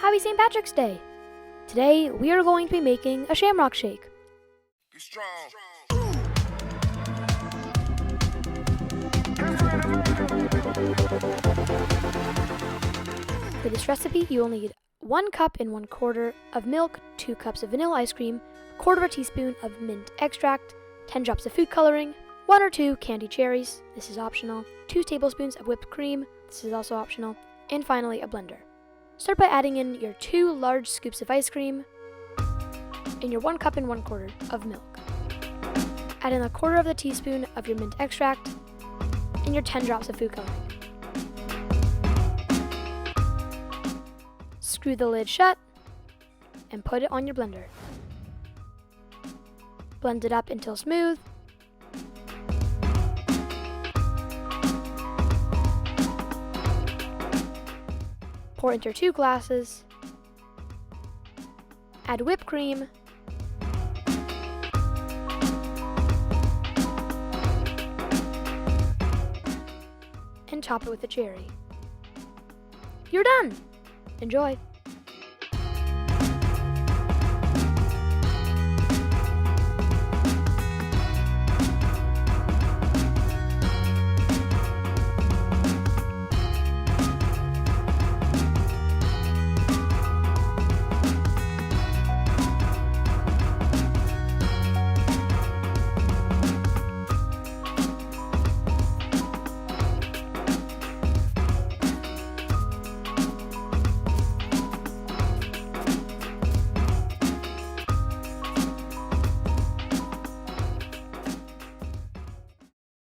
Happy St. Patrick's Day! Today we are going to be making a shamrock shake. Be strong. For this recipe, you will need 1 cup and 1/4 of milk, 2 cups of vanilla ice cream, 1/4 teaspoon of mint extract, 10 drops of food coloring, 1 or 2 candied cherries, this is optional, 2 tablespoons of whipped cream, this is also optional, and finally a blender. Start by adding in your 2 large scoops of ice cream and your 1 cup and 1/4 of milk. Add in 1/4 of the teaspoon of your mint extract and your 10 drops of food coloring. Screw the lid shut and put it on your blender. Blend it up until smooth. Pour into 2 glasses. Add whipped cream. And top it with a cherry. You're done! Enjoy!